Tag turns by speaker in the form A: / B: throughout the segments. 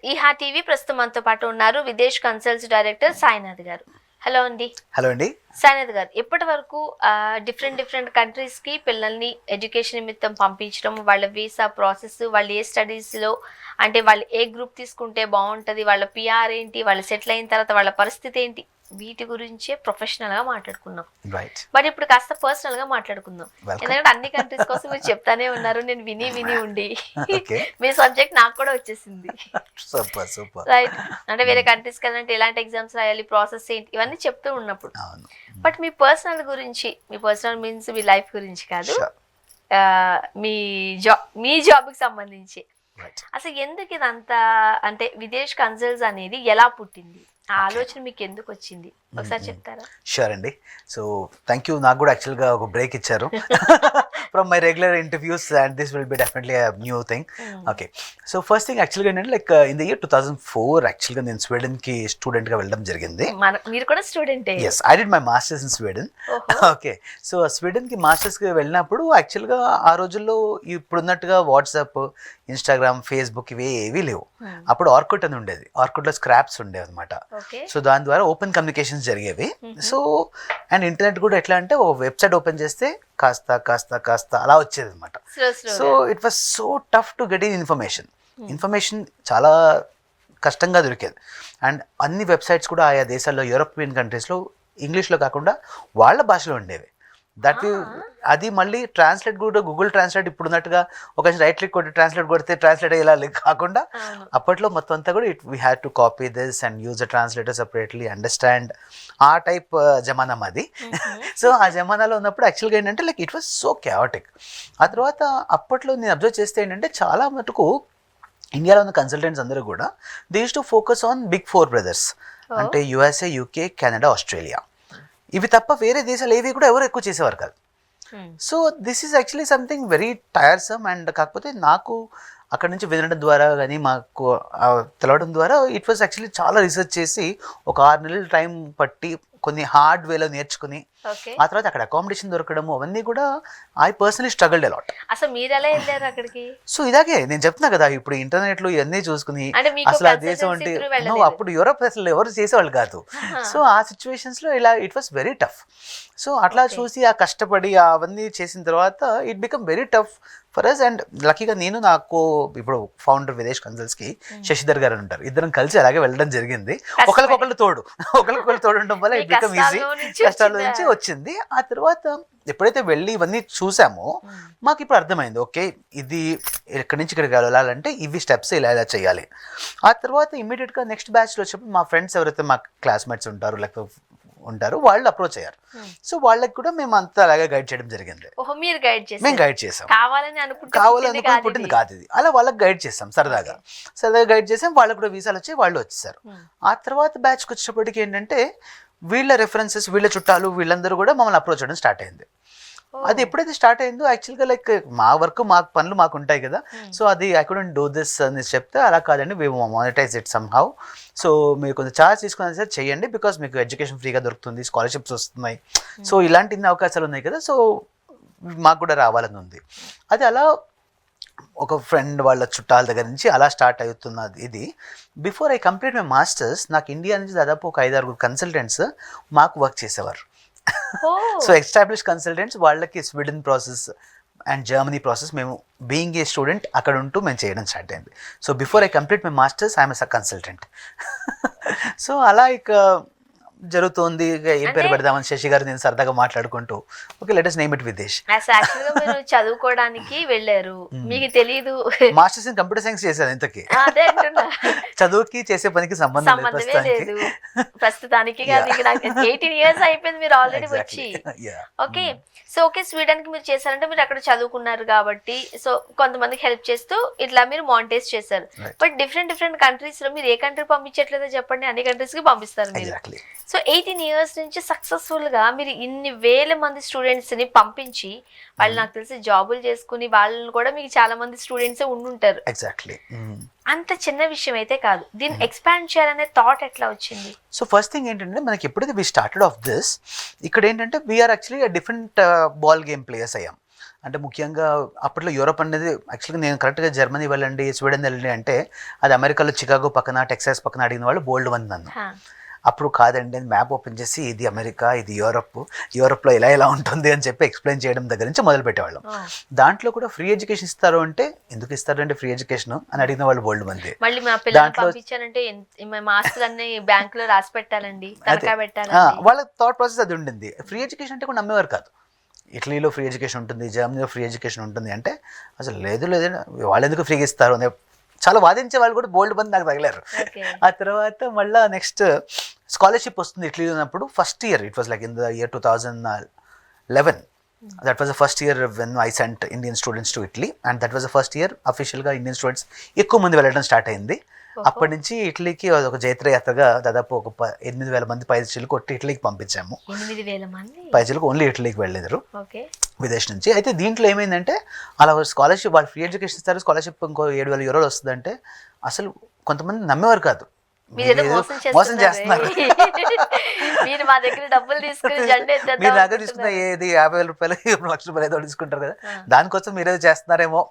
A: ఈహా TV ప్రస్తుతం మనతో పాటు ఉన్నారు విదేశ్ కన్సల్ట్స్ డైరెక్టర్ సాయినాథ్ గారు. హలో అండి.
B: హలో అండి.
A: సాయినాథ్ గారు, ఇప్పటి వరకు డిఫరెంట్ కంట్రీస్ కి పిల్లల్ని ఎడ్యుకేషన్ నిమిత్తం పంపించడం, వాళ్ళ వీసా ప్రాసెస్, వాళ్ళు ఏ స్టడీస్ లో అంటే వాళ్ళు ఏ గ్రూప్ తీసుకుంటే బాగుంటది, వాళ్ళ పిఆర్ ఏంటి, వాళ్ళు సెటిల్ అయిన తర్వాత వాళ్ళ పరిస్థితి ఏంటి, వీటి గురించే ప్రొఫెషనల్ గా మాట్లాడుకున్నాం.
B: రైట్.
A: బట్ ఇప్పుడు కాస్త పర్సనల్ గా మాట్లాడుకుందాం. ఎందుకంటే అన్ని కంట్రీస్ కోసం మీరు చెప్తానే ఉన్నారు, నేను విని ఉండి మీ సబ్జెక్ట్ నాకు కూడా వచ్చేసింది.
B: Super super.
A: రైట్. అంటే వేరే కంట్రీస్ కదంటే ఎలాంటి ఎగ్జామ్స్ రాయాలి, ప్రాసెస్ ఏంటి, ఇవన్నీ చెప్తూ ఉన్నప్పుడు. బట్ మీ పర్సనల్ గురించి, మీ పర్సనల్ మీన్స్ మీ లైఫ్ గురించి కాదు, మీ జాబ్ కి సంబంధించి అసలు ఎందుకు ఇదంతా, అంటే విదేశ్ కన్సల్ట్స్ అనేది ఎలా పుట్టింది, ఆ ఆలోచన మీకు ఎందుకు వచ్చింది ఒకసారి చెప్తారా?
B: షూర్ అండి. So thank you. నాకు కూడా యాక్చువల్గా ఒక బ్రేక్ ఇచ్చారు from my regular interviews and this will be definitely a new thing. Okay. So first thing యాక్చువల్గా ఏంటంటే లైక్ ఇన్ ద ఇయర్ 2004 యాక్చువల్గా నేను స్వీడన్కి స్టూడెంట్గా వెళ్ళడం జరిగింది.
A: మీరు కూడా స్టూడెంటే?
B: Yes, I did my masters in Sweden. Okay. So స్వీడన్కి మాస్టర్స్కి వెళ్ళినప్పుడు యాక్చువల్గా ఆ రోజుల్లో ఇప్పుడున్నట్టుగా వాట్సాప్, ఇన్స్టాగ్రామ్, ఫేస్బుక్ ఇవి ఏవీ లేవు. అప్పుడు ఆర్కుట్ అని ఉండేది. ఆర్కుట్లో స్క్రాప్స్ ఉండేవి అనమాట. సో దాని ద్వారా ఓపెన్ కమ్యూనికేషన్స్ జరిగేవి. సో అండ్ ఇంటర్నెట్ కూడా ఎట్లా అంటే ఒక వెబ్సైట్ ఓపెన్ చేస్తే కాస్త అలా వచ్చేది అనమాట. So it was so tough to get in information చాలా కష్టంగా దొరికేది. అండ్ అన్ని వెబ్సైట్స్ కూడా ఆయా దేశాల్లో, యూరోపియన్ కంట్రీస్లో ఇంగ్లీష్లో కాకుండా వాళ్ళ భాషలో ఉండేవి. దట్ అది మళ్ళీ ట్రాన్స్లేట్ కూడా గూగుల్ ట్రాన్స్లేట్ ఇప్పుడున్నట్టుగా ఒక రైట్ క్లిక్ కొట్టి ట్రాన్స్లేట్ కొడితే ట్రాన్స్లేట్ అయ్యేలా కాకుండా అప్పట్లో మొత్తం అంతా కూడా we had to copy this and use a translator separately, understand ఆ టైప్ జమానా మాది. సో ఆ జమానాలో ఉన్నప్పుడు యాక్చువల్గా ఏంటంటే లైక్ ఇట్ వాస్ సో క్యావటిక్. ఆ తర్వాత అప్పట్లో నేను అబ్జర్వ్ చేస్తే ఏంటంటే చాలా మటుకు ఇండియాలో ఉన్న కన్సల్టెంట్స్ అందరూ కూడా they use to focus on big 4 brothers, అంటే యుఎస్ఏ, యూకే, కెనడా, ఆస్ట్రేలియా. ఇవి తప్ప వేరే దేశాలు ఏవి కూడా ఎవరు ఎక్కువ చేసేవారు కాదు. So this is actually something very tiresome. And కాకపోతే నాకు అక్కడ నుంచి వినడం ద్వారా కానీ మాకు తెలవడం ద్వారా ఇట్ వాస్ యాక్చువల్లీ చాలా రీసెర్చ్ చేసి ఒక 6 నెలల టైం పట్టి కొన్ని హార్డ్ వేలో నేర్చుకుని ఆ తర్వాత అక్కడ అకామిడేషన్ దొరకడము అవన్నీ కూడా ఐ పర్సనలీ స్ట్రగల్డ్ అలాట్.
A: అసలు మీరు ఎలా వెళ్ళారు అక్కడికి?
B: సో ఇలాగే నేను చెప్తున్నా కదా, ఇప్పుడు ఇంటర్నెట్ లో ఇవన్నీ చూసుకుని అసలు ఆ దేశం అంటే అప్పుడు యూరోప్ అసలు ఎవరు చేసేవాళ్ళు కాదు. సో ఆ సిచ్యువేషన్స్ లో ఇలా it was very tough. So అట్లా చూసి ఆ కష్టపడి అవన్నీ చేసిన తర్వాత it become very tough for us. And లక్కీగా నాకు ఇప్పుడు ఫౌండర్ విదేశ్ కన్సల్ట్స్ కి శశిధర్ గారు ఉంటారు, ఇద్దరం కలిసి అలాగే వెళ్ళడం జరిగింది. ఒకరికొకళ్ళు తోడు ఉండడం వల్ల ఇట్ బికమ్ ఈజీ. కష్టాల నుంచి వచ్చింది. ఆ తర్వాత ఎప్పుడైతే వెళ్ళి ఇవన్నీ చూసామో మాకు ఇప్పుడు అర్థమైంది, ఓకే ఇది ఎక్కడి నుంచి ఇక్కడికి వెళ్ళాలంటే ఇవి స్టెప్స్ ఇలా చేయాలి. ఆ తర్వాత ఇమీడియట్గా నెక్స్ట్ బ్యాచ్లో వచ్చినప్పుడు మా ఫ్రెండ్స్ ఎవరైతే మా క్లాస్మేట్స్ ఉంటారు వాళ్ళు అప్రోచ్ అయ్యారు. సో వాళ్ళకి కూడా మేము అంతా అలాగే గైడ్ చేయడం జరిగింది. మేము గైడ్ చేసాం, కావాలని అనుకుని పుట్టింది కాదు ఇది. అలా వాళ్ళకి గైడ్ చేసాం, సరదాగా గైడ్ చేసాం. వాళ్ళకి కూడా వీసాలు వచ్చి వాళ్ళు వచ్చేసారు. ఆ తర్వాత బ్యాచ్కి వచ్చేటప్పటికి ఏంటంటే వీళ్ళ రెఫరెన్సెస్, వీళ్ళ చుట్టాలు, వీళ్ళందరూ కూడా మమ్మల్ని అప్రోచ్ చేయడం స్టార్ట్ అయింది. అది ఎప్పుడైతే స్టార్ట్ అయిందో యాక్చువల్గా లైక్ మా వర్క్ పనులు మాకు ఉంటాయి కదా. సో అది ఐ కుడెంట్ డూ దిస్ అని చెప్తే అలా కాదండి, we monetize it somehow. So మీరు కొంచెం ఛార్జ్ తీసుకుని సార్ చేయండి, బికాస్ మీకు ఎడ్యుకేషన్ ఫ్రీగా దొరుకుతుంది, స్కాలర్షిప్స్ వస్తున్నాయి, సో ఇలాంటి ఇన్ని అవకాశాలు ఉన్నాయి కదా, సో మాకు కూడా రావాలని ఉంది. అది అలా ఒక ఫ్రెండ్ వాళ్ళ చుట్టాల దగ్గర నుంచి అలా స్టార్ట్ అవుతున్నది ఇది. Before I complete my masters నాకు ఇండియా నుంచి దాదాపు ఒక 5-6 కన్సల్టెంట్స్ మాకు వర్క్ చేసేవారు. సో ఎస్టాబ్లిష్ కన్సల్టెంట్స్ వాళ్ళకి Sweden process and Germany process మేము బీయింగ్ ఏ స్టూడెంట్ అక్కడ ఉంటూ మేము చేయడం స్టార్ట్ అయింది. So before I complete my masters I'm a consultant. So అలా ఇక జరుగుతుంది. ఏం పేరు పెడదామని శశి గారు నేను సరదాగా మాట్లాడుకుంటూ okay let us name it Videsh.
A: యాక్చువల్గా మీరు చదువుకోవడానికి వెళ్ళారు, మీకు తెలీదు.
B: మాస్టర్స్ ఇన్ కంప్యూటర్ సైన్స్ చేశారు. ఇంతకీ చదువుకి చేసే పనికి సంబంధం లేదు
A: ప్రస్తుతానికి. 18 years అయిపోయింది మీరు ఆల్రెడీ వచ్చి. ఓకే. సో ఓకే, స్వీడన్ కి మీరు చేశారంటే మీరు అక్కడ చదువుకున్నారు కాబట్టి సో కొంతమందికి హెల్ప్ చేస్తూ ఇట్లా మీరు మానిటైజ్ చేశారు. బట్ డిఫరెంట్ కంట్రీస్ లో మీరు ఏ కంట్రీ పంపించట్లేదో చెప్పండి, అన్ని కంట్రీస్ కి పంపిస్తారు మీరు. సో 18 years నుంచి సక్సెస్ఫుల్ గా మీరు ఇన్ని వేల మంది స్టూడెంట్స్ ని పంపించి వాళ్ళు నాకు తెలిసి జాబులు చేసుకుని వాళ్ళని కూడా మీకు చాలా మంది స్టూడెంట్స్ ఉండుంటారు.
B: ఎగ్జాక్ట్లీ.
A: అంత చిన్న విషయం అయితే కాదు, దీన్ని ఎక్స్పాండ్ చేయాలనే థాట్ ఎట్లా వచ్చింది?
B: సో ఫస్ట్ థింగ్ ఏంటంటే మనకి ఎప్పుడైతే వి స్టార్టెడ్ ఆఫ్ దిస్, ఇక్కడ ఏంటంటే we are actually different ball game players అయ్యాం. అంటే ముఖ్యంగా అప్పట్లో యూరోప్ అనేది యాక్చువల్గా నేను కరెక్ట్గా జర్మనీ వెళ్ళండి, స్వీడన్ వెళ్ళండి అంటే అది అమెరికాలో చికాగో పక్కన, టెక్సాస్ పక్కన అడిగిన వాళ్ళు బోల్డ్ మంది నన్ను. అప్పుడు కాదండి మ్యాప్ ఓపెన్ చేసి ఇది అమెరికా, ఇది యూరోప్లో ఇలా ఉంటుంది అని చెప్పి ఎక్స్ప్లెయిన్ చేయడం దగ్గర నుంచి మొదలు పెట్టేవాళ్ళం. దాంట్లో కూడా ఫ్రీ ఎడ్యుకేషన్ ఇస్తారు అంటే ఎందుకు ఇస్తారు అంటే ఫ్రీ ఎడ్యుకేషన్ అని అడిగిన వాళ్ళు బోల్డ్ మంది.
A: మళ్ళీ మా పిల్లల్ని పంపించానంటే మా ఆస్తులన్నీ బ్యాంకులో రాసి పెట్టాలండి, తనఖా పెట్టాలి,
B: వాళ్ళ థాట్ ప్రాసెస్ అది ఉండింది. ఫ్రీ ఎడ్యుకేషన్ అంటే కూడా నమ్మేవారు కాదు. ఇటలీలో ఫ్రీ ఎడ్యుకేషన్ ఉంటుంది, జర్మనీలో ఫ్రీ ఎడ్యుకేషన్ ఉంటుంది అంటే అసలు లేదు వాళ్ళు ఎందుకు ఫ్రీగా ఇస్తారు అనే చాలా వాదించే వాళ్ళు కూడా బోల్డ్ మంది నాకు తగిలారు. ఆ తర్వాత మళ్ళీ నెక్స్ట్ స్కాలర్షిప్ వస్తుంది ఇటలీలో ఉన్నప్పుడు. First year it was like in the year 2011. That was the first year when I sent Indian students to Italy and that was the first year అఫీషియల్గా ఇండియన్ స్టూడెంట్స్ ఎక్కువ మంది వెళ్ళడం స్టార్ట్ అయింది. అప్పటి నుంచి ఇటలీకి ఒక జైత్రయాత్రగా దాదాపు ఒక 8,000 మంది పైచీలు కొట్టి ఇటలీకి పంపించాము.
A: 8,000 మంది
B: పైచీలకు ఓన్లీ ఇటలీకి వెళ్ళేదారు విదేశ్ నుంచి. అయితే దీంట్లో ఏమైందంటే అలా స్కాలర్షిప్ వాళ్ళు ఫ్రీ ఎడ్యుకేషన్ ఇస్తారు, స్కాలర్షిప్ ఇంకో 7,000 యూరోలు వస్తుందంటే అసలు కొంతమంది నమ్మేవారు కాదు. మోసం చేస్తున్నారు,
A: మీరు మా దగ్గర డబ్బులు తీసుకుని
B: మీరు దగ్గర తీసుకున్న ఏది 50,000 రూపాయలు 1,00,000 ఏదో తీసుకుంటారు కదా, దానికోసం మీరేదో చేస్తున్నారేమో.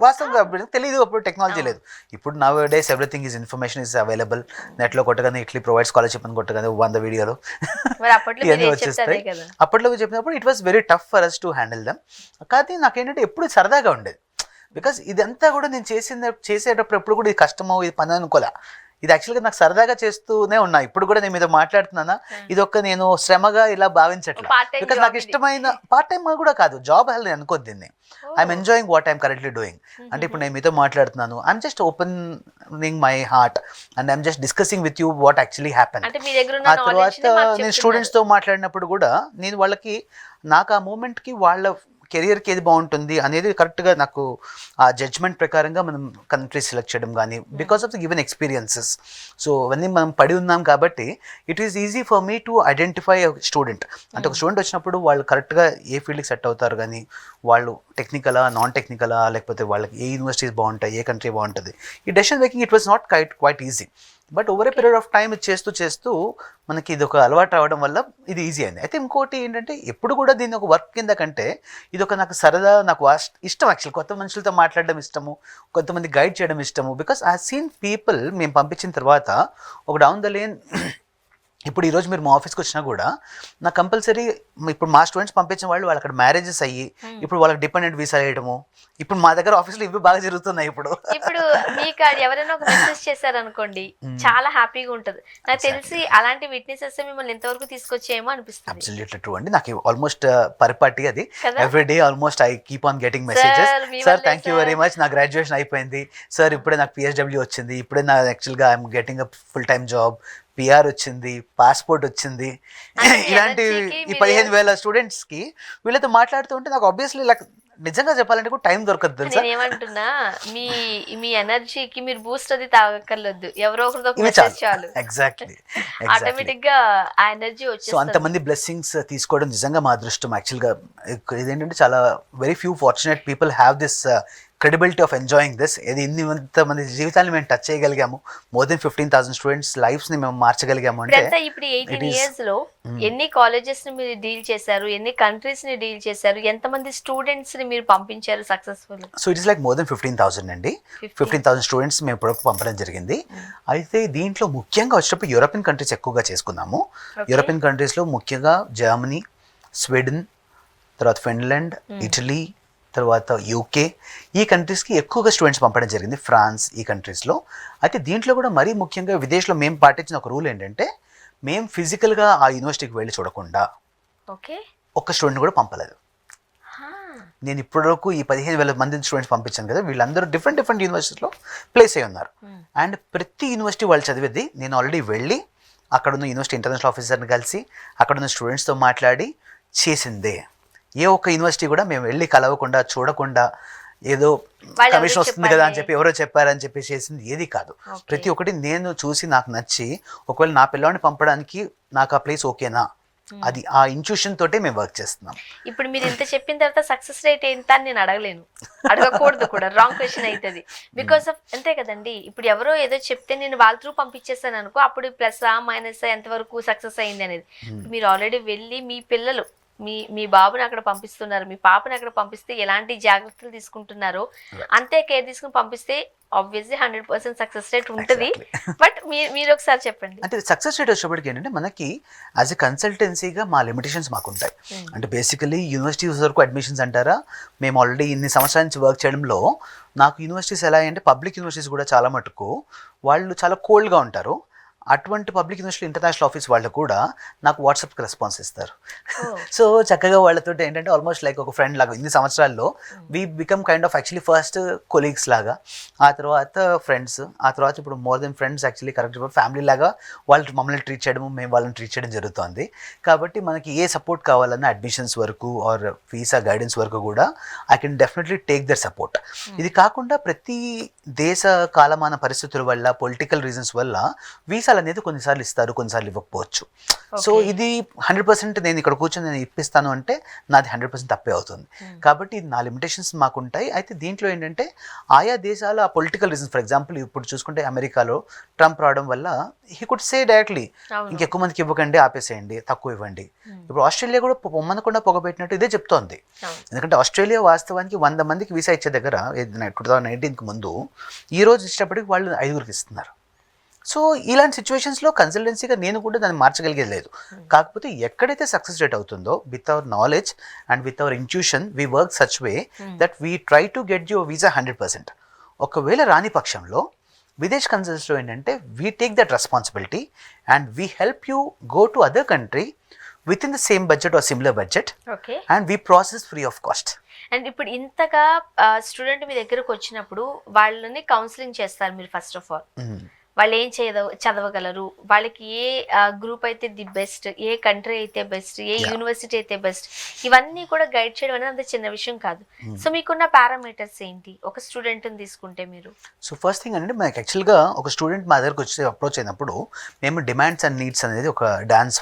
B: వాస్తవంగా తెలియదు, అప్పుడు టెక్నాలజీ లేదు. ఇప్పుడు now days everything is information is available. నెట్లో కొట్టగానే ఇట్లీ ప్రొవైడ్ స్కాలర్షిప్ అని కొట్టగానే 100 వీడియోలు ఇవన్నీ వచ్చేస్తాయి. అప్పట్లో చెప్పినప్పుడు it was very tough for us to handle them. కానీ నాకేంటంటే ఎప్పుడు సరదాగా ఉండేది. బికాస్ ఇదంతా కూడా నేను చేసేటప్పుడు ఎప్పుడు కూడా ఇది కష్టమో ఇది పని అనుకోలే. ఇది యాక్చువల్గా నాకు సరదాగా చేస్తూనే ఉన్నా. ఇప్పుడు కూడా నేను మీద మాట్లాడుతున్నానా, ఇది ఒక్క నేను శ్రమగా ఇలా భావించట్లేదు. బికాస్ నాకు ఇష్టమైన పార్ట్ టైం కూడా కాదు, జాబ్ హెల్త్ నేను అనుకోద్ది దీన్ని. I'm enjoying what I'm currently doing. అంటే ఇప్పుడు నేను మీతో మాట్లాడుతున్నాను, I'm just opening my heart and I'm just discussing with you what actually happen. ఆ తర్వాత నేను స్టూడెంట్స్తో మాట్లాడినప్పుడు కూడా నేను వాళ్ళకి నాకు ఆ మూమెంట్కి వాళ్ళ కెరియర్కి ఏది బాగుంటుంది అనేది కరెక్ట్గా నాకు ఆ జడ్జ్మెంట్ ప్రకారంగా మనం కంట్రీస్ సెలెక్ట్ చేయడం కానీ because of the given experiences. So అవన్నీ మనం పడి ఉన్నాం కాబట్టి it is easy for me to identify student. అంటే ఒక స్టూడెంట్ వచ్చినప్పుడు వాళ్ళు కరెక్ట్గా ఏ ఫీల్డ్కి సెట్ అవుతారు, కానీ వాళ్ళు టెక్నికలా నాన్ టెక్నికలా, లేకపోతే వాళ్ళకి ఏ యూనివర్సిటీస్ బాగుంటాయి, ఏ కంట్రీ బాగుంటుంది, ఈ decision making it was not quiet easy. But over a period of time చేస్తూ మనకి ఇది ఒక అలవాటు అవ్వడం వల్ల ఇది ఈజీ అయింది. అయితే ఇంకోటి ఏంటంటే ఎప్పుడు కూడా దీన్ని ఒక వర్క్ కింద కంటే ఇది ఒక నాకు సరదా, నాకు ఇష్టం. యాక్చువల్ కొత్త మనుషులతో మాట్లాడడం ఇష్టము, కొంతమంది గైడ్ చేయడం ఇష్టము. బికాస్ ఐ సీన్ పీపుల్ మేము పంపించిన తర్వాత ఒక డౌన్ ద లేన్ ఇప్పుడు ఈరోజు మీరు మా ఆఫీస్కి వచ్చినా కూడా నాకు కంపల్సరీ ఇప్పుడు మా స్టూడెంట్స్ పంపించిన వాళ్ళు అక్కడ మ్యారేజెస్ అయ్యి ఇప్పుడు వాళ్ళకి డిపెండెంట్ వీసా వేయడము, ఇప్పుడు మా దగ్గర ఆఫీస్లో ఇవి బాగా జరుగుతున్నాయి. ఇప్పుడు
A: మీకు ఎవరైనా ఒక మెసేజ్ చేశారనుకోండి, చాలా హ్యాపీగా ఉంటుంది. నాకు తెలిసి అలాంటి విట్నెసెస్ మిమ్మల్ని ఎంతవరకు తీసుకొచ్చేమో అనిపిస్తుంది.
B: అబ్సల్యూట్లీ ట్రూ అండి. నాకు ఆల్మోస్ట్ పరిపాటి అది every day almost I keep on getting messages. Sir thank you very much, నా గ్రాడ్యుయేషన్ అయిపోయింది సార్, ఇప్పుడే నాకు PhD వచ్చింది, ఇప్పుడే నా యాక్చువల్గా I'm getting a full time job, PR వచ్చింది, పాస్పోర్ట్ వచ్చింది. ఇలాంటి ఈ 15,000 స్టూడెంట్స్కి వీళ్ళతో మాట్లాడుతూ ఉంటే నాకు ఆబ్వియస్లీ లైక్ నిజంగా చెప్పాలంటే కూడా టైం దొరకదు తెలుసా.
A: ఏమంటున్నా, మీ ఎనర్జీకి మీరు బూస్ట్ అది తాగక్కర్లేదు, ఎవరో ఒకరితో చాలు.
B: ఎగ్జాక్ట్లీ
A: ఆటోమేటిక్ గా ఆ ఎనర్జీ వచ్చి.
B: సో అంతమంది బ్లెస్సింగ్స్ తీసుకోవడం నిజంగా మా అదృష్టం. యాక్చువల్గా ఇదేంటంటే చాలా very few fortunate people have this credibility of enjoying this. ఇది ఇంతమంది జీవితాన్ని మేము టచ్ చేయగలిగాము, మోర్ దెన్ 15,000 స్టూడెంట్స్ లైఫ్స్ ని మేము మార్చగలిగాము. అంటే
A: ఇప్పుడు 18 years లో ఎన్ని కాలేజెస్ ని మీరు డీల్ చేశారు, ఎన్ని కంట్రీస్ ని డీల్ చేశారు, ఎంతమంది స్టూడెంట్స్ ని మీరు పంపించారు successful?
B: So it is like more than 15,000 అండి. 15,000 స్టూడెంట్స్ మేము ఇప్పుడు పంపడం జరిగింది. అయితే దీంట్లో ముఖ్యంగా వచ్చేటప్పుడు యూరోపియన్ కంట్రీస్ ఎక్కువగా చేసుకున్నాము. యూరోపియన్ కంట్రీస్ లో ముఖ్యంగా జర్మనీ, స్వీడన్, తర్వాత ఫిన్లాండ్, ఇటలీ, తర్వాత UK, ఈ కంట్రీస్కి ఎక్కువగా స్టూడెంట్స్ పంపడం జరిగింది. ఫ్రాన్స్, ఈ కంట్రీస్లో. అయితే దీంట్లో కూడా మరీ ముఖ్యంగా విదేశ్లో మేము పాటించిన ఒక రూల్ ఏంటంటే మేము ఫిజికల్గా ఆ యూనివర్సిటీకి వెళ్ళి చూడకుండా ఒక్క స్టూడెంట్ కూడా పంపలేదు. నేను ఇప్పటివరకు ఈ 15,000 మంది స్టూడెంట్స్ పంపించాను కదా, వీళ్ళందరూ డిఫరెంట్ యూనివర్సిటీస్లో ప్లేస్ అయి ఉన్నారు. అండ్ ప్రతి యూనివర్సిటీ వాళ్ళు చదివేది నేను ఆల్రెడీ వెళ్ళి అక్కడున్న యూనివర్సిటీ ఇంటర్నేషనల్ ఆఫీసర్ని కలిసి అక్కడున్న స్టూడెంట్స్తో మాట్లాడి చేసిందే. ఏ ఒక్క యూనివర్సిటీ కూడా మేము వెళ్ళి కలవకుండా చూడకుండా ఏదో కమిషన్ వస్తుంది కదా అని చెప్పి ఎవరో చెప్పారని చెప్పి చేసింది ఏది కాదు. ప్రతి ఒక్కటి నేను చూసి నాకు నచ్చి ఒకవేళ నా పిల్లవాడిని పంపడానికి నాకు ఆ ప్లేస్ ఓకేనా, అది ఆ ఇంట్యూషన్ తోటే మేము వర్క్ చేస్తున్నాం.
A: ఇప్పుడు మీరు ఇంత చెప్పిన తర్వాత సక్సెస్ రేట్ ఎంత అని నేను అడగలేను, అడగకూడదు కూడా, రాంగ్ క్వశ్చన్ అవుతుంది. బికాస్ ఆఫ్ అంతే కదండి. ఇప్పుడు ఎవరో ఏదో చెప్తే నేను వాళ్ళ త్రూ పంపించేస్తాను అనుకో, అప్పుడు ప్లస్ మైనస్ ఎంతవరకు సక్సెస్ అయింది అనేది. మీరు ఆల్రెడీ వెళ్ళి మీ పిల్లలు మీ బాబుని అక్కడ పంపిస్తున్నారు, మీ పాపని అక్కడ పంపిస్తే ఎలాంటి జాగ్రత్తలు తీసుకుంటున్నారో అంతే కేర్ తీసుకుని పంపిస్తే ఆబ్వియస్లీ 100% సక్సెస్ రేట్ ఉంటుంది. బట్ మీరు ఒకసారి చెప్పండి.
B: అంటే సక్సెస్ రేట్ వచ్చేప్పటికి ఏంటంటే మనకి యాజ్ ఎ కన్సల్టెన్సీగా మా లిమిటేషన్స్ మాకు ఉంటాయి. అంటే బేసికలీ యూనివర్సిటీస్ వరకు అడ్మిషన్స్ అంటారా, మేము ఆల్రెడీ ఇన్ని సంవత్సరాల నుంచి వర్క్ చేయడంలో నాకు యూనివర్సిటీస్ ఎలా అంటే పబ్లిక్ యూనివర్సిటీస్ కూడా చాలా మటుకు వాళ్ళు చాలా కోల్డ్గా ఉంటారు. అటువంటి పబ్లిక్ యూనివర్సిటీ ఇంటర్నేషనల్ ఆఫీస్ వాళ్ళు కూడా నాకు వాట్సాప్కి రెస్పాన్స్ ఇస్తారు. సో చక్కగా వాళ్ళతో ఏంటంటే ఆల్మోస్ట్ లైక్ ఒక ఫ్రెండ్ లాగా ఇన్ని సంవత్సరాల్లో we become kind of actually first colleagues లాగా, ఆ తర్వాత ఫ్రెండ్స్, ఆ తర్వాత ఇప్పుడు more than friends actually correct family లాగా వాళ్ళు మమ్మల్ని ట్రీట్ చేయడం, మేము వాళ్ళని ట్రీట్ చేయడం జరుగుతుంది. కాబట్టి మనకి ఏ సపోర్ట్ కావాలన్నా అడ్మిషన్స్ వరకు ఆర్ వీసా గైడెన్స్ వరకు కూడా I can definitely take their support. ఇది కాకుండా ప్రతి దేశ కాలమాన పరిస్థితుల వల్ల, పొలిటికల్ రీజన్స్ వల్ల వీసా అనేది కొన్నిసార్లు ఇస్తారు, కొన్నిసార్లు ఇవ్వకపోవచ్చు. సో ఇది 100% నేను ఇక్కడ కూర్చొని నేను ఇప్పిస్తాను అంటే నాది 100% తప్పే అవుతుంది. కాబట్టి నా లిమిటేషన్స్ మాకుంటాయి. అయితే దీంట్లో ఏంటంటే ఆయా దేశాల పొలిటికల్ రీజన్స్, ఫర్ ఎగ్జాంపుల్ ఇప్పుడు చూసుకుంటే అమెరికాలో ట్రంప్ రావడం వల్ల హీ కుడ్ సే డైరెక్ట్లీ ఇంకెక్కువ మందికి ఇవ్వకండి, ఆపేసేయండి, తక్కువ ఇవ్వండి. ఇప్పుడు ఆస్ట్రేలియా కూడా పొమ్మనకుండా పొగబెట్టినట్టు ఇదే చెప్తోంది. ఎందుకంటే ఆస్ట్రేలియా వాస్తవానికి 100 మందికి వీసా ఇచ్చే దగ్గర 2019కి ముందు ఈ రోజు ఇచ్చేటప్పటికి వాళ్ళు 5గురికి ఇస్తున్నారు. సో ఇలాంటి సిచ్యువేషన్స్లో కన్సల్టెన్సీగా నేను కూడా దాన్ని మార్చగలిగేది లేదు. కాకపోతే ఎక్కడైతే సక్సెస్ రేట్ అవుతుందో with our knowledge and with our intuition we work such way that we try to get your visa 100%. ఒకవేళ రాని పక్షంలో విదేశ్ కన్సల్ట్స్లో ఏంటంటే we take that responsibility and we help you go to other country with in the same budget or similar budget and we process free of cost.
A: And ఇప్పుడు ఇంతగా student మీ దగ్గరకు వచ్చినప్పుడు వాళ్ళని counselling చేస్తారు మీరు. ఫస్ట్ ఆఫ్ ఆల్ వాళ్ళు ఏం చదవగలరు, వాళ్ళకి ఏ గ్రూప్ అయితే ది బెస్ట్, ఏ కంట్రీ అయితే బెస్ట్, ఏ యూనివర్సిటీ అయితే బెస్ట్, ఇవన్నీ కూడా గైడ్ చేయడం అనేది అంత చిన్న విషయం కాదు. సో మీకున్న పారామీటర్స్ ఏంటి ఒక స్టూడెంట్ని తీసుకుంటే మీరు?
B: సో ఫస్ట్ థింగ్ అంటే మనకి యాక్చువల్గా ఒక స్టూడెంట్ మా దగ్గరకు వచ్చి అప్రోచ్ అయినప్పుడు మేము డిమాండ్స్ అండ్ నీడ్స్ అనేది ఒక డాన్స్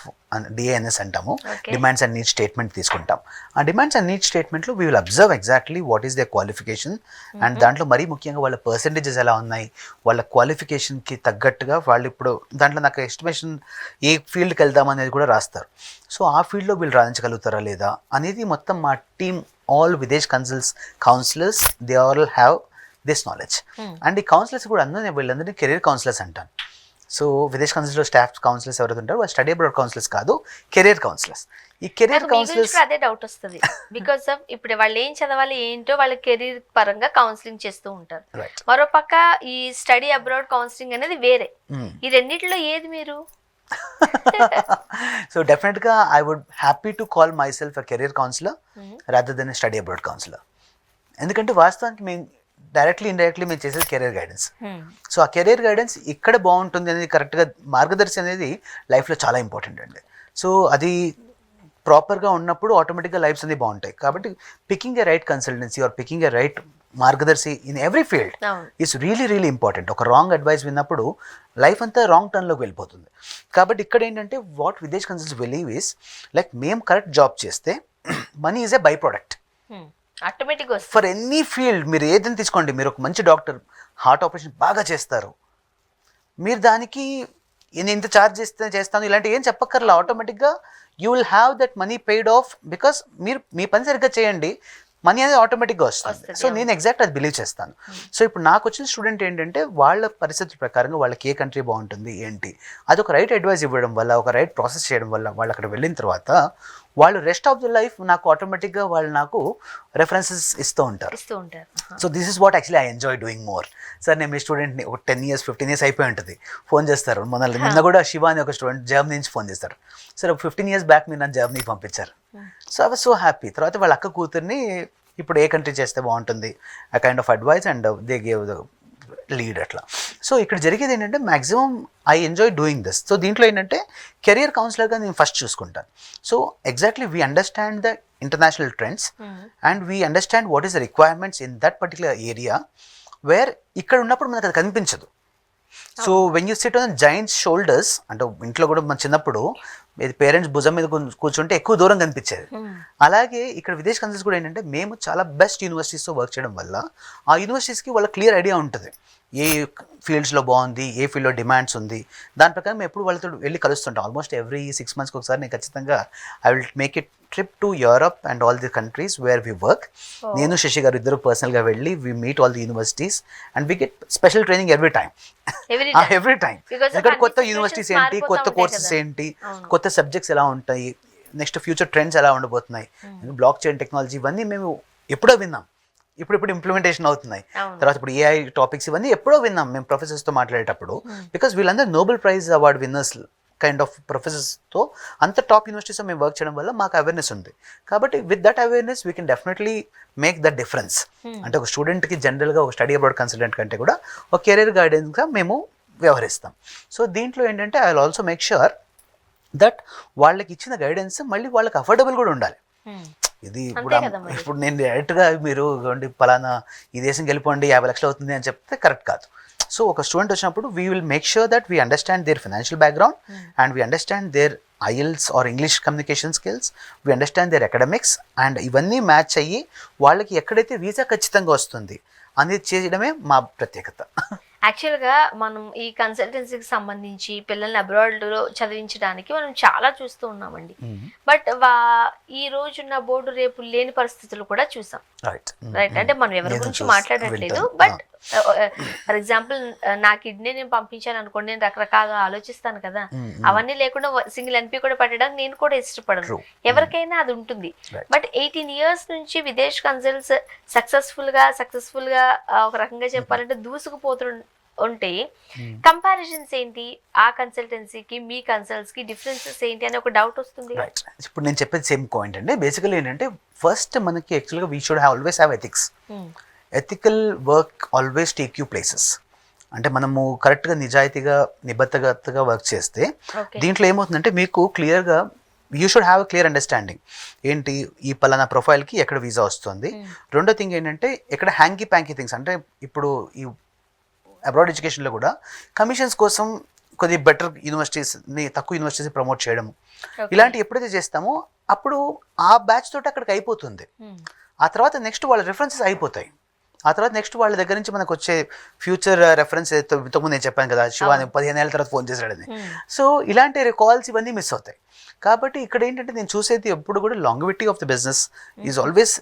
B: డిఏఎన్ఎస్ అంటాము, డిమాండ్స్ అండ్ నీడ్స్ స్టేట్మెంట్ తీసుకుంటాం. ఆ డిమాండ్స్ అండ్ నీడ్స్ స్టేట్మెంట్లో we will observe exactly what is there qualification and దాంట్లో మరీ ముఖ్యంగా వాళ్ళ పర్సంటేజెస్ ఎలా ఉన్నాయి, వాళ్ళ క్వాలిఫికేషన్కి తగ్గట్టుగా వాళ్ళు ఇప్పుడు దాంట్లో నాకు ఎస్టిమేషన్ ఏ ఫీల్డ్కి వెళ్దామనేది కూడా రాస్తారు. సో ఆ ఫీల్డ్లో వీళ్ళు రాణించగలుగుతారా లేదా అనేది మొత్తం మా team all Videsh counsellors they all have this knowledge. And ఈ కౌన్సిలర్స్ కూడా అందరూ వీళ్ళందరినీ కెరీర్ కౌన్సిలర్స్ అంటాను. సో విదేశ్ కౌన్సిలర్లో స్టాఫ్ కౌన్సిలర్స్ ఎవరైతే ఉంటారో వాళ్ళు స్టడీ అబ్రాడ్ కౌన్సిలర్స్ కాదు, కెరీర్ కౌన్సిలర్స్. ఈ కెరీర్ కౌన్సిలర్స్
A: అదే డౌట్ వస్తుంది బికాస్ ఆఫ్ ఇప్పుడు వాళ్ళు ఏం చదవాలి ఏంటో వాళ్ళ కెరీర్ పరంగా కౌన్సిలింగ్ చేస్తూ ఉంటారు. మరోపక్క ఈ స్టడీ అబ్రాడ్ కౌన్సిలింగ్ అనేది వేరే. ఈ రెండిట్లో ఏది మీరు?
B: సో డెఫినెట్గా I would happy to call myself a career counsellor rather than study abroad counsellor. ఎందుకంటే వాస్తవానికి మేము డైరెక్ట్లీ ఇండైరెక్ట్లీ మేము చేసేది కెరీర్ గైడెన్స్. సో ఆ కెరీర్ గైడెన్స్ ఇక్కడ బాగుంటుంది అనేది కరెక్ట్గా మార్గదర్శి అనేది లైఫ్లో చాలా ఇంపార్టెంట్ అండి. సో అది ప్రాపర్గా ఉన్నప్పుడు ఆటోమేటిక్గా లైఫ్స్ అనేది బాగుంటాయి. కాబట్టి picking a right consultancy or picking a right మార్గదర్శి in every field is really really important. ఒక రాంగ్ అడ్వైస్ విన్నప్పుడు లైఫ్ అంతా రాంగ్ టర్న్లోకి వెళ్ళిపోతుంది. కాబట్టి ఇక్కడ ఏంటంటే what Videsh consultancy believe is like మేము కరెక్ట్ జాబ్ చేస్తే money is a by product
A: ఆటోమేటిక్గా
B: ఫర్ ఎనీ ఫీల్డ్. మీరు ఏదైనా తీసుకోండి, మీరు ఒక మంచి డాక్టర్ హార్ట్ ఆపరేషన్ బాగా చేస్తారు, మీరు దానికి నేను ఇంత ఛార్జ్ చేస్తాను ఇలాంటి ఏం చెప్పక్కర్లా. ఆటోమేటిక్గా you will have that money paid of because మీరు మీ పని సరిగ్గా చేయండి, మనీ అనేది ఆటోమేటిక్గా వస్తుంది. సో నేను ఎగ్జాక్ట్ అది బిలీవ్ చేస్తాను. సో ఇప్పుడు నాకు వచ్చిన స్టూడెంట్ ఏంటంటే వాళ్ళ పరిస్థితుల ప్రకారంగా వాళ్ళకి ఏ కంట్రీ బాగుంటుంది ఏంటి అది ఒక రైట్ అడ్వైస్ ఇవ్వడం వల్ల, ఒక రైట్ ప్రాసెస్ చేయడం వల్ల వాళ్ళు అక్కడ వెళ్ళిన తర్వాత వాళ్ళు రెస్ట్ ఆఫ్ ది లైఫ్ నాకు ఆటోమేటిక్గా వాళ్ళు నాకు రెఫరెన్సెస్ ఇస్తూ ఉంటారు. So this is what actually I enjoy doing more. Sir నేను మీ స్టూడెంట్ని ఒక 10 years 15 years అయిపోయి ఉంటుంది, ఫోన్ చేస్తారు. నిన్న కూడా శివ అని ఒక స్టూడెంట్ జర్మనీ నుంచి ఫోన్ చేస్తారు, సార్ 15 years బ్యాక్ మీరు నన్ను జర్మనీకి పంపించారు. So I was so happy. తర్వాత వాళ్ళ అక్క కూతుర్ని ఇప్పుడు ఏ కంట్రీ చేస్తే బాగుంటుంది ఆ kind of advice and they gave the lead అట్లా. సో ఇక్కడ జరిగేది ఏంటంటే maximum I enjoy doing this. So దీంట్లో ఏంటంటే కెరియర్ కౌన్సిలర్గా నేను ఫస్ట్ చూసుకుంటాను. So exactly we understand the international trends and we understand what is the requirements in that particular area where ఇక్కడ ఉన్నప్పుడు మనకు అది కనిపించదు. So when you SIT on Giants shoulders అంటే ఇంట్లో కూడా మన చిన్నప్పుడు ఇది పేరెంట్స్ భుజం మీద కూర్చుంటే ఎక్కువ దూరం కనిపించేది. అలాగే ఇక్కడ విదేశ్ కన్సల్ట్స్ కూడా ఏంటంటే మేము చాలా బెస్ట్ యూనివర్సిటీస్తో వర్క్ చేయడం వల్ల ఆ యూనివర్సిటీస్కి వాళ్ళ క్లియర్ ఐడియా ఉంటుంది ఏ ఫీల్డ్స్లో బాగుంది, ఏ ఫీల్డ్లో డిమాండ్స్ ఉంది. దాని ప్రకారం మేము ఎప్పుడు వాళ్ళతో వెళ్ళి కలుస్తుంటాం. ఆల్మోస్ట్ ఎవ్రీ 6 monthsకి ఒకసారి నేను ఖచ్చితంగా I will make it trip to Europe and all the countries where we work. నేను శశి గారు ఇద్దరు పర్సనల్గా వెళ్ళి we meet all the universities and we get special training every time. ఎందుకంటే కొత్త యూనివర్సిటీస్ ఏంటి, కొత్త కోర్సెస్ ఏంటి, కొత్త సబ్జెక్ట్స్ ఎలా ఉంటాయి, నెక్స్ట్ ఫ్యూచర్ ట్రెండ్స్ ఎలా ఉండబోతున్నాయి, బ్లాక్ చైన్ టెక్నాలజీ ఇవన్నీ మేము ఎప్పుడో విన్నాం, ఇప్పుడు ఇంప్లిమెంటేషన్ అవుతున్నాయి. తర్వాత ఇప్పుడు ఏఐ టాపిక్స్ ఇవన్నీ ఎప్పుడో విన్నాం మేము ప్రొఫెసర్స్తో మాట్లాడేటప్పుడు. బికాస్ వీళ్ళందరూ Nobel prize award winners kind of ప్రొఫెసర్స్తో అంత టాప్ యూనివర్సిటీస్తో మేము వర్క్ చేయడం వల్ల మాకు అవేర్నెస్ ఉంది. కాబట్టి with that awareness we can definitely make the difference. అంటే ఒక స్టూడెంట్కి జనరల్గా ఒక స్టడీ అబౌట్ కన్సల్టెంట్ కంటే కూడా ఒక కెరీర్ గైడెన్స్గా మేము వ్యవహరిస్తాం. సో దీంట్లో ఏంటంటే I will also make sure that వాళ్ళకి ఇచ్చిన గైడెన్స్ మళ్ళీ వాళ్ళకి అఫోర్డబుల్ కూడా ఉండాలి. ఇది ఇప్పుడు నేను డైరెక్ట్గా మీరు పలానా ఈ దేశం వెళ్ళిపోండి 50 లక్షలు అవుతుంది అని చెప్తే కరెక్ట్ కాదు. సో ఒక స్టూడెంట్ వచ్చినప్పుడు we will make sure that we understand their financial background and we understand their IELTS or English communication skills, we understand their academics and ఇవన్నీ మ్యాచ్ అయ్యి వాళ్ళకి ఎక్కడైతే వీసా ఖచ్చితంగా వస్తుంది అనేది చేయడమే మా ప్రత్యేకత.
A: యాక్చువల్గా మనం ఈ కన్సల్టెన్సీకి సంబంధించి పిల్లల్ని అబ్రాడ్లో చదివించడానికి మనం చాలా చూస్తూ ఉన్నామండి. బట్ ఈ రోజున్న బోర్డు రేపు లేని పరిస్థితులు కూడా చూసాం. రైట్, అంటే మనం ఎవరి గురించి మాట్లాడట్లేదు. బట్ ఫర్ ఎగ్జాంపుల్ నా కిడ్నీ నేను పంపించాను అనుకోండి, నేను రకరకాలుగా ఆలోచిస్తాను కదా, అవన్నీ లేకుండా సింగిల్ NP కూడా పెట్టడానికి నేను కూడా ఇష్టపడను. ఎవరికైనా అది ఉంటుంది. బట్ 18 years నుంచి విదేశ్ కన్సల్ట్స్ సక్సెస్ఫుల్ గా ఒక రకంగా చెప్పాలంటే దూసుకుపోతు ఉంటే కంపారిజన్స్ ఏంటి, ఆ కన్సల్టెన్సీకి మీ కన్సల్ట్స్ కి డిఫరెన్సెస్ ఏంటి అని ఒక డౌట్ వస్తుంది.
B: ఇప్పుడు నేను చెప్పేది సేమ్ పాయింట్ అండి. బేసికలీ ఏంటంటే ఫస్ట్ మనకి యాక్చువల్గా we should always have ethics. Ethical work always take you places. అంటే మనము కరెక్ట్గా నిజాయితీగా నిబద్ధతగా వర్క్ చేస్తే దీంట్లో ఏమవుతుందంటే మీకు క్లియర్గా you should have clear understanding ఏంటి ఈ పలానా ప్రొఫైల్కి ఎక్కడ వీసా వస్తుంది. రెండో థింగ్ ఏంటంటే ఎక్కడ హ్యాంకీ ప్యాంకీ థింగ్స్, అంటే ఇప్పుడు ఈ అబ్రాడ్ ఎడ్యుకేషన్లో కూడా కమిషన్స్ కోసం కొద్ది బెటర్ యూనివర్సిటీస్ని తక్కువ యూనివర్సిటీస్ ప్రమోట్ చేయడం ఇలాంటివి ఎప్పుడైతే చేస్తామో అప్పుడు ఆ బ్యాచ్ తోటి అక్కడికి అయిపోతుంది. ఆ తర్వాత నెక్స్ట్ వాళ్ళ రెఫరెన్సెస్ అయిపోతాయి. ఆ తర్వాత నెక్స్ట్ వాళ్ళ దగ్గర నుంచి మనకు వచ్చే ఫ్యూచర్ రెఫరెన్స్ ఇంతకుముందు నేను చెప్పాను కదా, శివ 15 ఏళ్ళ తర్వాత ఫోన్ చేశాడని. సో ఇలాంటి కాల్స్ ఇవన్నీ మిస్ అవుతాయి. కాబట్టి ఇక్కడ ఏంటంటే నేను చూసేది ఎప్పుడు కూడా longevity of the business is always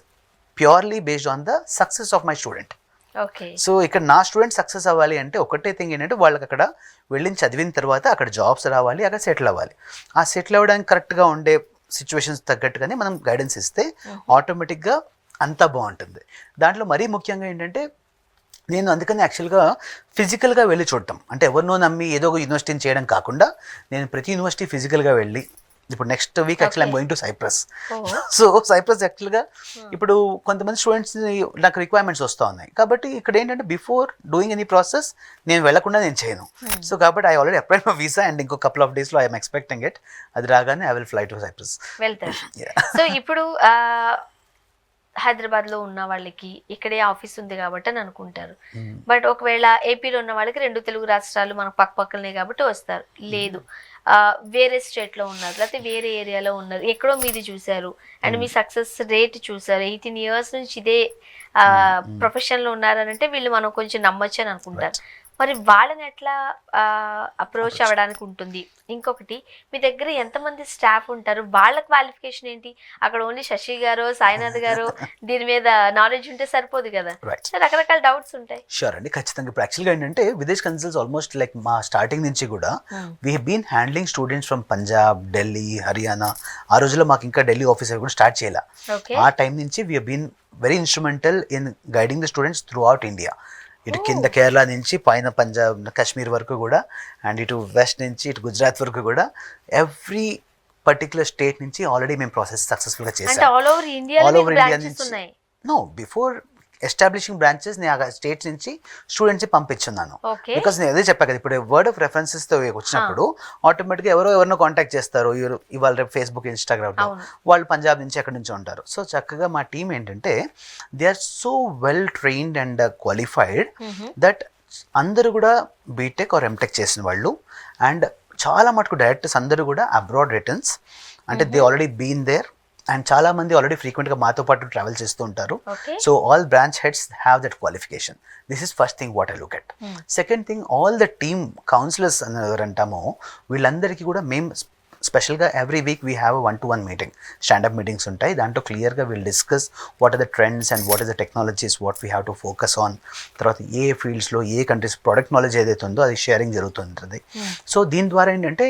B: purely based on the success of my student. So ఇక్కడ నా స్టూడెంట్ సక్సెస్ అవ్వాలి అంటే ఒకటే థింగ్ ఏంటంటే వాళ్ళకి అక్కడ వెళ్ళి చదివిన తర్వాత అక్కడ జాబ్స్ రావాలి, అక్కడ సెటిల్ అవ్వాలి. ఆ సెటిల్ అవ్వడానికి కరెక్ట్గా ఉండే సిచ్యువేషన్స్ తగ్గట్టుగానే మనం గైడెన్స్ ఇస్తే ఆటోమేటిక్గా అంతా బాగుంటుంది. దాంట్లో మరీ ముఖ్యంగా ఏంటంటే నేను అందుకని యాక్చువల్గా ఫిజికల్గా వెళ్ళి చూడటం, అంటే ఎవరినో నమ్మి ఏదో ఒక యూనివర్సిటీని చేయడం కాకుండా నేను ప్రతి యూనివర్సిటీ ఫిజికల్గా వెళ్ళి, ఇప్పుడు next week actual I'm going to Cyprus. So Cyprus యాక్చువల్గా ఇప్పుడు కొంతమంది స్టూడెంట్స్ నాకు రిక్వైర్మెంట్స్ వస్తూ ఉన్నాయి. కాబట్టి ఇక్కడ ఏంటంటే బిఫోర్ డూయింగ్ ఎనీ ప్రాసెస్ నేను వెళ్లకుండా నేను చేయను. సో కాబట్టి I already applied my visa and ఇంకో కపుల్ ఆఫ్ డేస్లో ఐఎమ్ ఎక్స్పెక్టింగ్ ఇట్. అది రాగానే I will fly to Cyprus.
A: వెళ్తారు. సో ఇప్పుడు హైదరాబాద్లో ఉన్న వాళ్ళకి ఇక్కడే ఆఫీస్ ఉంది కాబట్టి అని అనుకుంటారు. బట్ ఒకవేళ ఏపీలో ఉన్న వాళ్ళకి 2 తెలుగు రాష్ట్రాలు మనకు పక్కనే కాబట్టి వస్తారు. లేదు వేరే స్టేట్లో ఉన్నారు, లేకపోతే వేరే ఏరియాలో ఉన్నారు, ఎక్కడో మీది చూశారు అండ్ మీ సక్సెస్ రేట్ చూసారు, 18 years నుంచి ఇదే ప్రొఫెషన్లో ఉన్నారనంటే వీళ్ళు మనం కొంచెం నమ్మొచ్చు అని అనుకుంటారు. మరి వాళ్ళని ఎట్లా అప్రోచ్ అవ్వడానికి ఉంటుంది? ఇంకొకటి, మీ దగ్గర ఎంతమంది స్టాఫ్ ఉంటారు, వాళ్ళ క్వాలిఫికేషన్ ఏంటి? అక్కడ ఓన్లీ శశి గారు సాయినాథ్ గారు దీని మీద నాలెడ్జ్ ఉంటే సరిపోదు కదా, రకరకాల డౌట్స్ ఉంటాయి.
B: షూర్ అండి, ఖచ్చితంగా. ఇప్పుడు యాక్చువల్గా ఏంటంటే విదేశ్ కన్సల్ట్స్ ఆల్మోస్ట్ లైక్ మా స్టార్టింగ్ నుంచి కూడా we been handling students from Punjab, Delhi, Haryana. ఆ రోజుల్లో మాకు ఇంకా ఢిల్లీ ఆఫీస్ కూడా స్టార్ట్ చేయాల. ఆ టైం నుంచి we been very instrumental in guiding the students throughout India. ఇటు కింద కేరళ నుంచి పైన పంజాబ్ కాశ్మీర్ వరకు కూడా, అండ్ ఇటు వెస్ట్ నుంచి ఇటు గుజరాత్ వరకు కూడా ఎవ్రీ పర్టికులర్ స్టేట్ నుంచి ఆల్రెడీ మేము ప్రాసెస్ సక్సెస్ఫుల్గా చేసాం.
A: ఆల్ ఓవర్ ఇండియా నుంచి
B: నో బిఫోర్ ఎస్టాబ్లిషింగ్ బ్రాంచెస్ నేను ఆ స్టేట్స్ నుంచి స్టూడెంట్స్ పంపించున్నాను. బికాస్ నేను అదే చెప్పాను కదా, ఇప్పుడు వర్డ్ ఆఫ్ రెఫరెన్సెస్తో వచ్చినప్పుడు ఆటోమేటిక్గా ఎవరినో కాంటాక్ట్ చేస్తారు. ఇవాళ రేపు ఫేస్బుక్, ఇన్స్టాగ్రామ్లో వాళ్ళు పంజాబ్ నుంచి ఎక్కడి నుంచి ఉంటారు. సో చక్కగా మా టీం ఏంటంటే they are so well trained and qualified that అందరూ కూడా బీటెక్ ఆర్ ఎంటెక్ చేసిన వాళ్ళు అండ్ చాలా మటుకు డైరెక్టర్స్ అందరూ కూడా అబ్రాడ్ రిటర్న్స్, అంటే they already been there, and చాలా మంది ఆల్రెడీ ఫ్రీక్వెంట్గా మాతో పాటు ట్రావెల్ చేస్తూ ఉంటారు. So all branch heads have that qualification. This is first thing what I look at. Second thing, all the team counsellors అని ఎవరంటామో వీళ్ళందరికీ కూడా మేము స్పెషల్గా every week we have 1-to-1 meeting, standup meetings ఉంటాయి. దాంట్లో క్లియర్గా will discuss what are the trends and what are the technologies what we have to focus on. తర్వాత ఏ ఫీల్డ్స్లో ఏ కంట్రీస్ ప్రోడక్ట్ నాలెడ్జ్ ఏదైతే ఉందో అది షేరింగ్ జరుగుతుంటుంది. సో దీని ద్వారా ఏంటంటే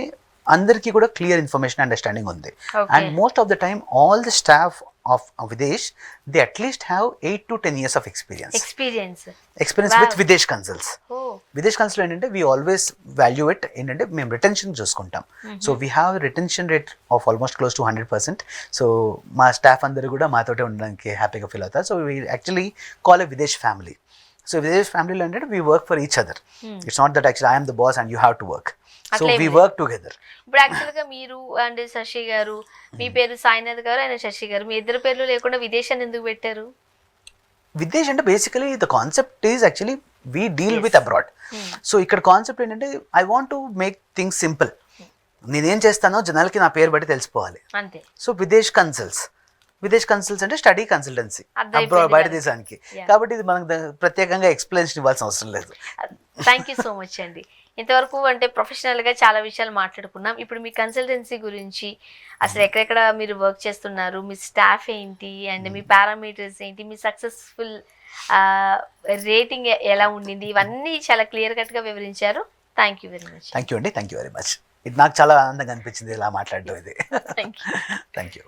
B: అందరికీ కూడా క్లియర్ ఇన్ఫర్మేషన్ అండర్స్టాండింగ్ ఉంది. And most of the time all the staff of Videsh, they at least have 8 to 10 years of experience with Videsh Consults. Videsh Consults ఏంటంటే we always value it ఏంటంటే మేము retention చూసుకుంటాం. So we have a retention rate of almost close to 100%. So మా staff అందరూ కూడా మాతోటే ఉండడానికి హ్యాపీగా feel అవుతారు. So we actually call a Videsh family. So Videsh family అంటే we work for each other. It's not that actually I am the boss and you have to work. So we work together.
A: ఇప్పుడు యాక్చువల్గా మీరు and Shashi గారు, మీ పేరు సాయినాథ్ గారు, ఆయన శశి గారు, మీ ఇద్దరు పేర్లు లేకుండా విదేశ్ అని ఎందుకు పెట్టారు?
B: విదేశ్ అంటే basically the concept is actually we deal with abroad. So ఇక్కడ కాన్సెప్ట్ ఏంటంటే I want to make things simple. నేనేం చేస్తానో జనాలకి నా పేరు బట్టి తెలిసిపోవాలి అంతే. సో విదేశ్ కన్సల్ట్స్ అంటే స్టడీ కన్సల్టెన్సీ అబ్రాడ్, బయట దేశానికి. కాబట్టి ఇది మనకు ప్రత్యేకంగా ఎక్స్ప్లెనేషన్ ఇవ్వాల్సిన అవసరం లేదు.
A: థ్యాంక్ యూ సో మచ్ అండి. ఇంతవరకు అంటే ప్రొఫెషనల్గా చాలా విషయాలు మాట్లాడుకున్నాం. ఇప్పుడు మీ కన్సల్టెన్సీ గురించి, అసలు ఎక్కడెక్కడ మీరు వర్క్ చేస్తున్నారు, మీ స్టాఫ్ ఏంటి, అండ్ మీ పారామీటర్స్ ఏంటి, మీ సక్సెస్ఫుల్ రేటింగ్ ఎలా ఉండింది, ఇవన్నీ చాలా క్లియర్ కట్గా వివరించారు. Thank you very much.
B: Thank you అండి. Thank you very much. ఇది నాకు చాలా ఆనందంగా అనిపించింది ఇలా మాట్లాడడం. ఇది థ్యాంక్ యూ.